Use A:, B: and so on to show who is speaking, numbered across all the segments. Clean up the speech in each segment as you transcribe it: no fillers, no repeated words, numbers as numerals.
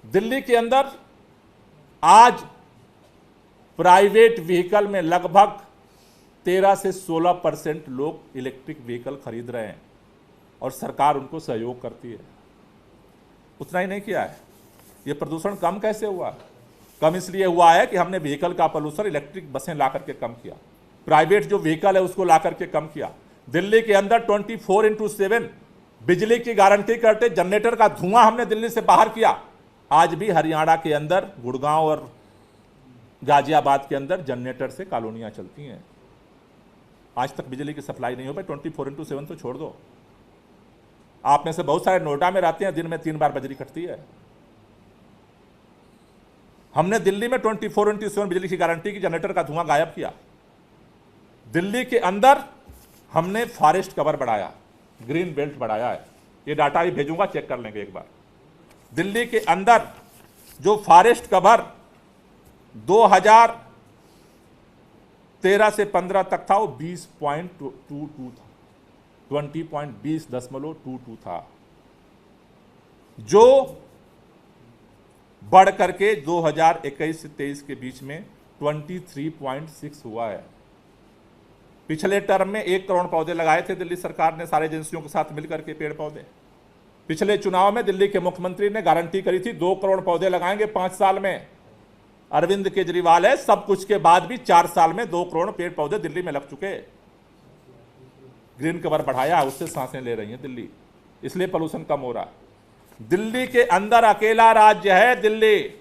A: दिल्ली के अंदर आज प्राइवेट व्हीकल में लगभग 13 से 16% लोग इलेक्ट्रिक व्हीकल खरीद रहे हैं और सरकार उनको सहयोग करती है। उतना ही नहीं किया है, ये प्रदूषण कम कैसे हुआ? कम इसलिए हुआ है कि हमने व्हीकल का पोल्यूशन इलेक्ट्रिक बसें ला करके कम किया, प्राइवेट जो व्हीकल है उसको ला करके कम किया। दिल्ली के अंदर 24/7 बिजली की गारंटी करते जनरेटर का धुआं हमने दिल्ली से बाहर किया। आज भी हरियाणा के अंदर गुड़गांव और गाजियाबाद के अंदर जनरेटर से कॉलोनियां चलती हैं। आज तक बिजली की सप्लाई नहीं हो पाई। 24/7 तो छोड़ दो, आप में से बहुत सारे नोएडा में रहते हैं, दिन में 3 बार बिजली कटती है। हमने दिल्ली में 24/7 बिजली की गारंटी की, जनरेटर का धुआं गायब किया। दिल्ली के अंदर हमने फॉरेस्ट कवर बढ़ाया, ग्रीन बेल्ट बढ़ाया है। ये डाटा भी भेजूंगा, चेक कर लेंगे एक बार। दिल्ली के अंदर जो फॉरेस्ट कवर 2013 से 15 तक था वो 20.22 था, 20.20.22 था, जो बढ़ करके 2021 से 23 के बीच में 23.6 हुआ है। पिछले टर्म में 1 करोड़ पौधे लगाए थे दिल्ली सरकार ने सारे एजेंसियों के साथ मिलकर के, पेड़ पौधे। पिछले चुनाव में दिल्ली के मुख्यमंत्री ने गारंटी करी थी 2 करोड़ पौधे लगाएंगे 5 साल में। अरविंद केजरीवाल है, सब कुछ के बाद भी 4 साल में 2 करोड़ पेड़ पौधे दिल्ली में लग चुके। ग्रीन कवर बढ़ाया, उससे सांसें ले रही है दिल्ली, इसलिए पोल्यूशन कम हो रहा है। दिल्ली के अंदर अकेला राज्य है दिल्ली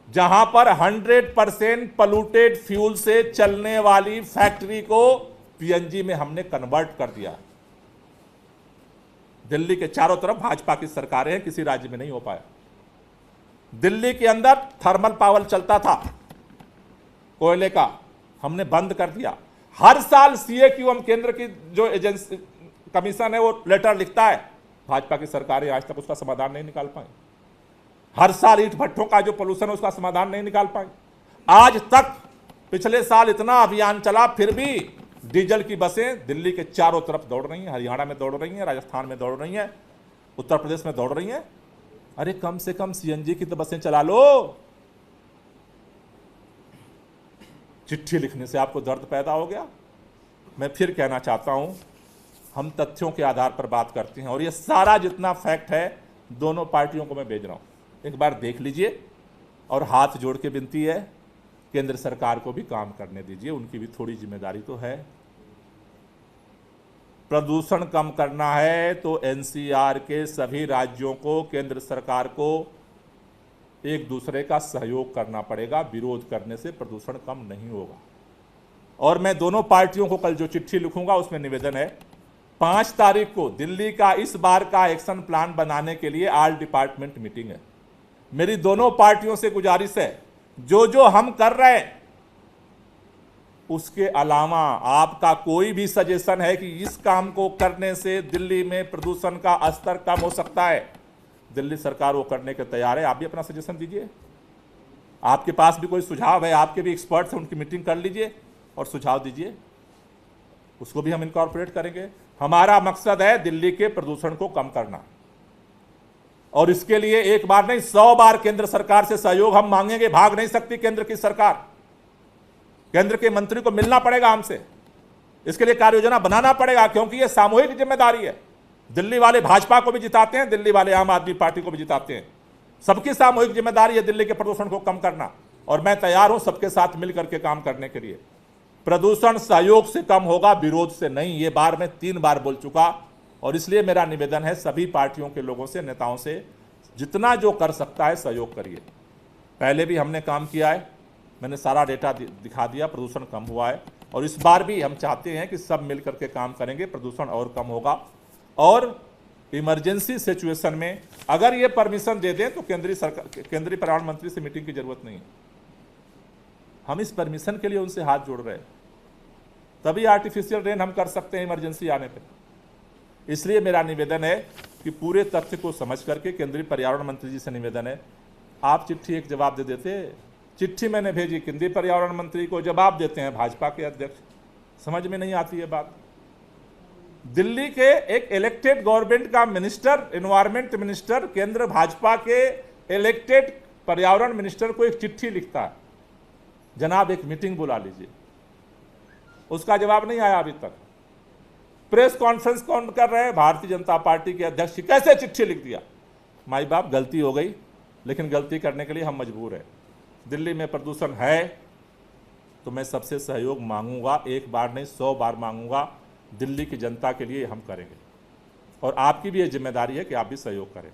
A: जहां पर 100% पोल्यूटेड फ्यूल से चलने वाली फैक्ट्री को पीएनजी में हमने कन्वर्ट कर दिया। दिल्ली के चारों तरफ भाजपा की सरकारें हैं, किसी राज्य में नहीं हो पाया। दिल्ली के अंदर थर्मल पावर चलता था कोयले का, हमने बंद कर दिया। हर साल CAQM केंद्र की जो एजेंसी कमीशन है वो लेटर लिखता है, भाजपा की सरकारें आज तक उसका समाधान नहीं निकाल पाई। हर साल ईंट भट्ठों का जो पोल्यूशन है उसका समाधान नहीं निकाल पाई। आज तक पिछले साल इतना अभियान चला, फिर भी डीजल की बसें दिल्ली के चारों तरफ दौड़ रही हैं, हरियाणा में दौड़ रही हैं, राजस्थान में दौड़ रही हैं, उत्तर प्रदेश में दौड़ रही हैं। अरे कम से कम CNG की तो बसें चला लो। चिट्ठी लिखने से आपको दर्द पैदा हो गया। मैं फिर कहना चाहता हूं, हम तथ्यों के आधार पर बात करते हैं और ये सारा जितना फैक्ट है दोनों पार्टियों को मैं भेज रहा हूं, एक बार देख लीजिए। और हाथ जोड़ के विनती है, केंद्र सरकार को भी काम करने दीजिए, उनकी भी थोड़ी जिम्मेदारी तो है। प्रदूषण कम करना है तो NCR के सभी राज्यों को, केंद्र सरकार को एक दूसरे का सहयोग करना पड़ेगा। विरोध करने से प्रदूषण कम नहीं होगा। और मैं दोनों पार्टियों को कल जो चिट्ठी लिखूंगा उसमें निवेदन है, 5 तारीख को दिल्ली का इस बार का एक्शन प्लान बनाने के लिए ऑल डिपार्टमेंट मीटिंग है। मेरी दोनों पार्टियों से गुजारिश है, जो जो हम कर रहे हैं उसके अलावा आपका कोई भी सजेशन है कि इस काम को करने से दिल्ली में प्रदूषण का स्तर कम हो सकता है, दिल्ली सरकार वो करने के तैयार है। आप भी अपना सजेशन दीजिए। आपके पास भी कोई सुझाव है, आपके भी एक्सपर्ट्स हैं, उनकी मीटिंग कर लीजिए और सुझाव दीजिए, उसको भी हम इनकॉर्पोरेट करेंगे। हमारा मकसद है दिल्ली के प्रदूषण को कम करना, और इसके लिए एक बार नहीं 100 बार केंद्र सरकार से सहयोग हम मांगेंगे। भाग नहीं सकती केंद्र की सरकार, केंद्र के मंत्री को मिलना पड़ेगा हमसे, इसके लिए कार्य योजना बनाना पड़ेगा, क्योंकि यह सामूहिक जिम्मेदारी है। दिल्ली वाले भाजपा को भी जिताते हैं, दिल्ली वाले आम आदमी पार्टी को भी जिताते हैं, सबकी सामूहिक जिम्मेदारी है दिल्ली के प्रदूषण को कम करना। और मैं तैयार हूं सबके साथ मिलकर के काम करने के लिए। प्रदूषण सहयोग से कम होगा, विरोध से नहीं, ये बार मैं 3 बार बोल चुका। और इसलिए मेरा निवेदन है सभी पार्टियों के लोगों से, नेताओं से, जितना जो कर सकता है सहयोग करिए। पहले भी हमने काम किया है, मैंने सारा डेटा दिखा दिया, प्रदूषण कम हुआ है। और इस बार भी हम चाहते हैं कि सब मिल करके काम करेंगे, प्रदूषण और कम होगा। और इमरजेंसी सिचुएशन में अगर ये परमिशन दे दें तो केंद्रीय पर्यावरण मंत्री से मीटिंग की जरूरत नहीं है। हम इस परमिशन के लिए उनसे हाथ जोड़ रहे हैं, तभी आर्टिफिशियल रेन हम कर सकते हैं इमरजेंसी आने पर। इसलिए मेरा निवेदन है कि पूरे तथ्य को समझ करके केंद्रीय पर्यावरण मंत्री जी से निवेदन है, आप चिट्ठी एक जवाब दे देते। चिट्ठी मैंने भेजी, केंद्रीय पर्यावरण मंत्री को जवाब देते हैं भाजपा के अध्यक्ष। समझ में नहीं आती है बात। दिल्ली के एक इलेक्टेड गवर्नमेंट का मिनिस्टर, एनवायरमेंट मिनिस्टर, केंद्र भाजपा के इलेक्टेड पर्यावरण मिनिस्टर को एक चिट्ठी लिखता है, जनाब एक मीटिंग बुला लीजिए, उसका जवाब नहीं आया अभी तक। प्रेस कॉन्फ्रेंस कौन कर रहे हैं? भारतीय जनता पार्टी के अध्यक्ष, कैसे चिट्ठी लिख दिया? माई बाप गलती हो गई, लेकिन गलती करने के लिए हम मजबूर हैं। दिल्ली में प्रदूषण है तो मैं सबसे सहयोग मांगूंगा, एक बार नहीं 100 बार मांगूंगा। दिल्ली की जनता के लिए हम करेंगे और आपकी भी ये जिम्मेदारी है कि आप भी सहयोग करें।